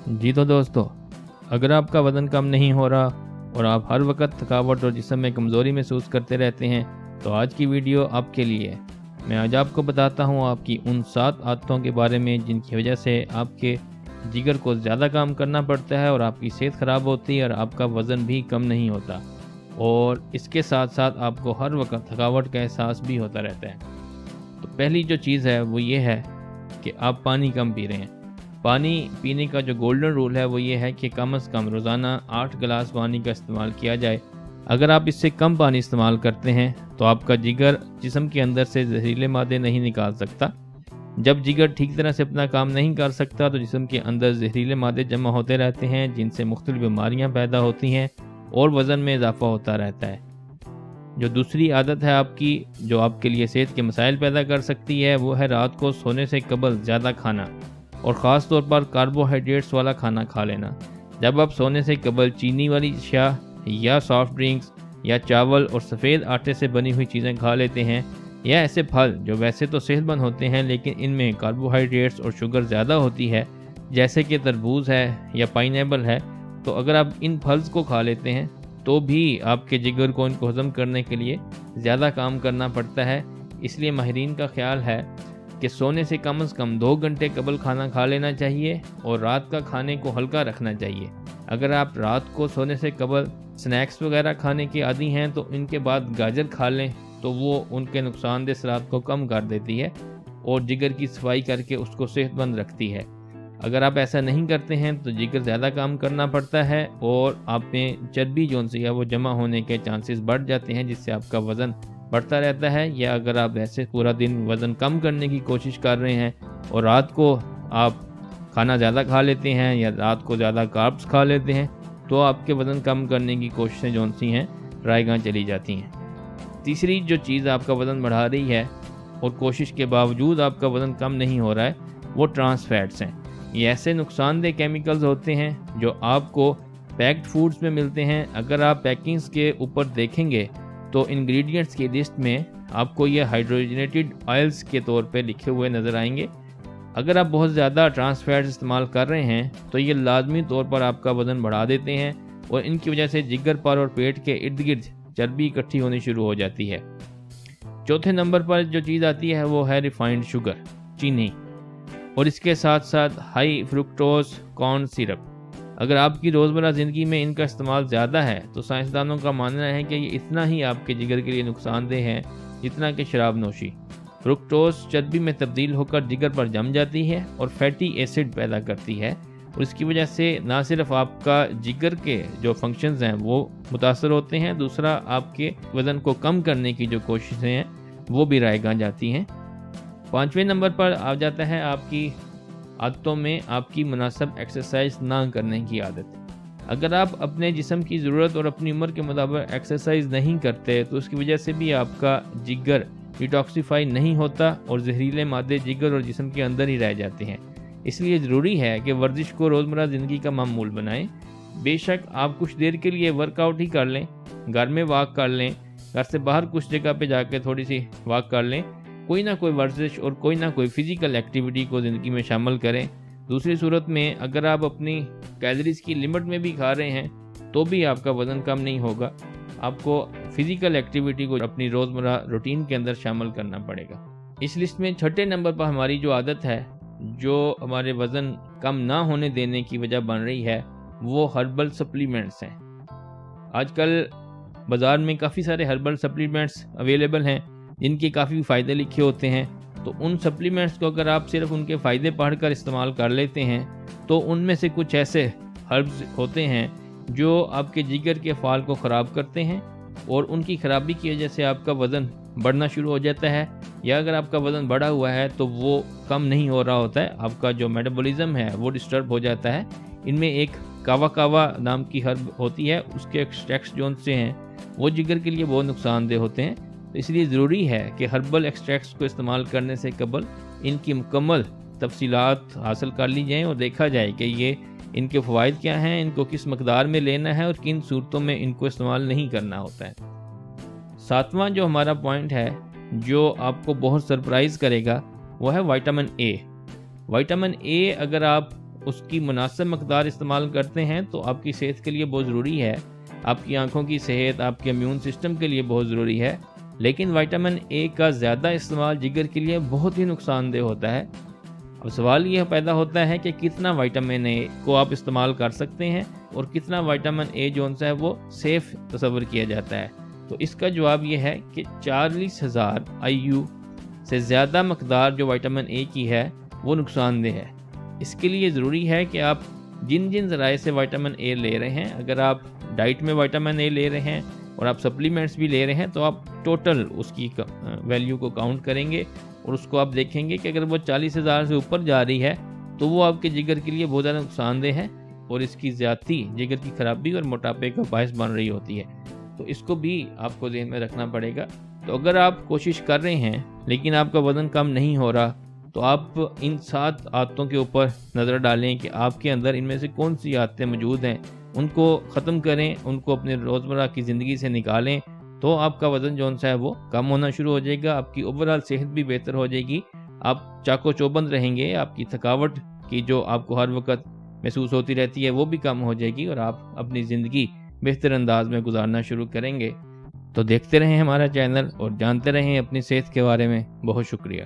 जी तो दोस्तों, अगर आपका वज़न कम नहीं हो रहा और आप हर वक्त थकावट और जिस्म में कमज़ोरी महसूस करते रहते हैं, तो आज की वीडियो आपके लिए है। मैं आज आपको बताता हूँ आपकी उन 7 आदतों के बारे में जिनकी वजह से आपके जिगर को ज़्यादा काम करना पड़ता है और आपकी सेहत ख़राब होती है और आपका वज़न भी कम नहीं होता, और इसके साथ साथ आपको हर वक्त थकावट का एहसास भी होता रहता है। तो पहली जो चीज़ है वो ये है कि आप पानी कम पी रहे हैं। पानी पीने का जो गोल्डन रूल है वो ये है कि कम से कम रोज़ाना 8 गिलास पानी का इस्तेमाल किया जाए। अगर आप इससे कम पानी इस्तेमाल करते हैं तो आपका जिगर जिस्म के अंदर से जहरीले मादे नहीं निकाल सकता। जब जिगर ठीक तरह से अपना काम नहीं कर सकता तो जिस्म के अंदर जहरीले मादे जमा होते रहते हैं, जिनसे मुख्तलिफ बीमारियाँ पैदा होती हैं और वज़न में इजाफा होता रहता है। जो दूसरी आदत है आपकी, जो आपके लिए सेहत के मसाइल पैदा कर सकती है, वो है रात को सोने से कबल ज़्यादा खाना और ख़ास तौर पर कार्बोहाइड्रेट्स वाला खाना खा लेना। जब आप सोने से कबल चीनी वाली अशिया या सॉफ्ट ड्रिंक्स या चावल और सफ़ेद आटे से बनी हुई चीज़ें खा लेते हैं, या ऐसे फल जो वैसे तो सेहतमंद होते हैं लेकिन इनमें कार्बोहाइड्रेट्स और शुगर ज़्यादा होती है, जैसे कि तरबूज है या पाइनएप्पल है, तो अगर आप इन फल्स को खा लेते हैं तो भी आपके जिगर को इनको हज़म करने के लिए ज़्यादा काम करना पड़ता है। इसलिए माहिरीन का ख्याल है कि सोने से कम 2 घंटे कबल खाना खा लेना चाहिए और रात का खाने को हल्का रखना चाहिए। अगर आप रात को सोने से कबल स्नैक्स वगैरह खाने के आदी हैं तो इनके बाद गाजर खा लें, तो वो उनके नुकसानदेह असरात को कम कर देती है और जिगर की सफाई करके उसको सेहतमंद रखती है। अगर आप ऐसा नहीं करते हैं तो जिगर ज़्यादा काम करना पड़ता है और आप में चर्बी जो है वो जमा होने के चांसेस बढ़ जाते हैं, जिससे आपका वज़न बढ़ता रहता है। या अगर आप ऐसे पूरा दिन वज़न कम करने की कोशिश कर रहे हैं और रात को आप खाना ज़्यादा खा लेते हैं या रात को ज़्यादा कार्ब्स खा लेते हैं, तो आपके वज़न कम करने की कोशिशें जो सी हैं रायगां चली जाती हैं। तीसरी जो चीज़ आपका वज़न बढ़ा रही है और कोशिश के बावजूद आपका वज़न कम नहीं हो रहा है, वो ट्रांस फैट्स हैं। ये ऐसे नुकसानदेह केमिकल्स होते हैं जो आपको पैक्ड फूड्स में मिलते हैं। अगर आप पैकिंग्स के ऊपर देखेंगे तो इंग्रेडिएंट्स की लिस्ट में आपको ये हाइड्रोजनेटेड ऑयल्स के तौर पे लिखे हुए नज़र आएंगे। अगर आप बहुत ज़्यादा ट्रांस फैट्स इस्तेमाल कर रहे हैं तो ये लाजमी तौर पर आपका वज़न बढ़ा देते हैं और इनकी वजह से जिगर पर और पेट के इर्द गिर्द चर्बी इकट्ठी होनी शुरू हो जाती है। चौथे नंबर पर जो चीज़ आती है वो है रिफाइंड शुगर, चीनी, और इसके साथ साथ हाई फ्रुक्टोज कॉर्न सिरप। अगर आपकी रोज़मर्रा ज़िंदगी में इनका इस्तेमाल ज़्यादा है तो साइंसदानों का मानना है कि ये इतना ही आपके जिगर के लिए नुकसानदेह है जितना कि शराब नोशी। फ्रुक्टोज चर्बी में तब्दील होकर जिगर पर जम जाती है और फैटी एसिड पैदा करती है, और इसकी वजह से ना सिर्फ आपका जिगर के जो फंक्शंस हैं वो मुतासर होते हैं, दूसरा आपके वज़न को कम करने की जो कोशिशें हैं वो भी रायगां जाती हैं। 5वें नंबर पर आ जाता है आपकी आदतों में आपकी मुनासिब एक्सरसाइज ना करने की आदत। अगर आप अपने जिस्म की ज़रूरत और अपनी उम्र के मुताबिक एक्सरसाइज नहीं करते तो उसकी वजह से भी आपका जिगर डिटॉक्सिफाई नहीं होता और जहरीले मादे जिगर और जिस्म के अंदर ही रह जाते हैं। इसलिए ज़रूरी है कि वर्जिश को रोज़मर्रा ज़िंदगी का मामूल बनाएं। बेशक आप कुछ देर के लिए वर्कआउट ही कर लें, घर में वॉक कर लें, घर से बाहर कुछ जगह पे जाके थोड़ी सी वॉक कर लें, कोई ना कोई वर्जिश और कोई ना कोई फ़िज़िकल एक्टिविटी को ज़िंदगी में शामिल करें। दूसरी सूरत में अगर आप अपनी कैलोरीज़ की लिमिट में भी खा रहे हैं तो भी आपका वज़न कम नहीं होगा। आपको फ़िज़िकल एक्टिविटी को अपनी रोज़मर्रा रूटीन के अंदर शामिल करना पड़ेगा। इस लिस्ट में 6ठे नंबर पर हमारी जो आदत है जो हमारे वज़न कम ना होने देने की वजह बन रही है वो हर्बल सप्लीमेंट्स हैं। आजकल बाज़ार में काफ़ी सारे हर्बल सप्लीमेंट्स अवेलेबल हैं जिनके काफ़ी फ़ायदे लिखे होते हैं। तो उन सप्लीमेंट्स को अगर आप सिर्फ उनके फ़ायदे पढ़कर इस्तेमाल कर लेते हैं तो उनमें से कुछ ऐसे हर्ब्स होते हैं जो आपके जिगर के फ़ाल को ख़राब करते हैं और उनकी ख़राबी की वजह से आपका वज़न बढ़ना शुरू हो जाता है, या अगर आपका वज़न बढ़ा हुआ है तो वो कम नहीं हो रहा होता है, आपका जो मेटाबॉलिज्म है वो डिस्टर्ब हो जाता है। इनमें एक कावा नाम की हर्ब होती है, उसके एक्सट्रैक्ट्स जो से हैं वो जिगर के लिए बहुत नुकसानदेह होते हैं। तो इसलिए ज़रूरी है कि हर्बल एक्सट्रैक्ट्स को इस्तेमाल करने से कबल इनकी मुकम्मल तफसीलात हासिल कर ली जाएँ और देखा जाए कि ये इनके फ़वाइद क्या हैं, इनको किस मकदार में लेना है और किन सूरतों में इनको इस्तेमाल नहीं करना होता है। 7वां जो हमारा पॉइंट है जो आपको बहुत सरप्राइज़ करेगा वो है विटामिन ए। विटामिन ए अगर आप اس کی مناسب مقدار استعمال کرتے ہیں تو آپ کی صحت کے لیے بہت ضروری ہے، آپ کی آنکھوں کی صحت، آپ کے امیون سسٹم کے لیے بہت ضروری ہے۔ لیکن وٹامن اے کا زیادہ استعمال جگر کے لیے بہت ہی نقصان دہ ہوتا ہے۔ اب سوال یہ پیدا ہوتا ہے کہ کتنا وٹامن اے کو آپ استعمال کر سکتے ہیں اور کتنا وٹامن اے جو ہے وہ سیف تصور کیا جاتا ہے۔ تو اس کا جواب یہ ہے کہ 40,000 IU سے زیادہ مقدار جو وٹامن اے کی ہے وہ نقصان دہ ہے۔ اس کے لیے ضروری ہے کہ آپ جن ذرائع سے وٹامن اے لے رہے ہیں، اگر آپ ڈائٹ میں وٹامن اے لے رہے ہیں اور آپ سپلیمنٹس بھی لے رہے ہیں تو آپ ٹوٹل اس کی ویلیو کو کاؤنٹ کریں گے اور اس کو آپ دیکھیں گے کہ اگر وہ 40,000 سے اوپر جا رہی ہے تو وہ آپ کے جگر کے لیے بہت زیادہ نقصان دہ ہے اور اس کی زیادتی جگر کی خرابی اور موٹاپے کا باعث بن رہی ہوتی ہے۔ تو اس کو بھی آپ کو ذہن میں رکھنا پڑے گا۔ تو اگر آپ کوشش کر رہے ہیں لیکن آپ کا وزن کم نہیں ہو رہا تو آپ ان 7 عادتوں کے اوپر نظر ڈالیں کہ آپ کے اندر ان میں سے کون سی عادتیں موجود ہیں، ان کو ختم کریں، ان کو اپنے روزمرہ کی زندگی سے نکالیں، تو آپ کا وزن جو ہے وہ کم ہونا شروع ہو جائے گا، آپ کی اوورآل صحت بھی بہتر ہو جائے گی، آپ چاق و چوبند رہیں گے، آپ کی تھکاوٹ کی جو آپ کو ہر وقت محسوس ہوتی رہتی ہے وہ بھی کم ہو جائے گی اور آپ اپنی زندگی بہتر انداز میں گزارنا شروع کریں گے۔ تو دیکھتے رہیں ہمارا چینل اور جانتے رہیں اپنی صحت کے بارے میں۔ بہت شکریہ۔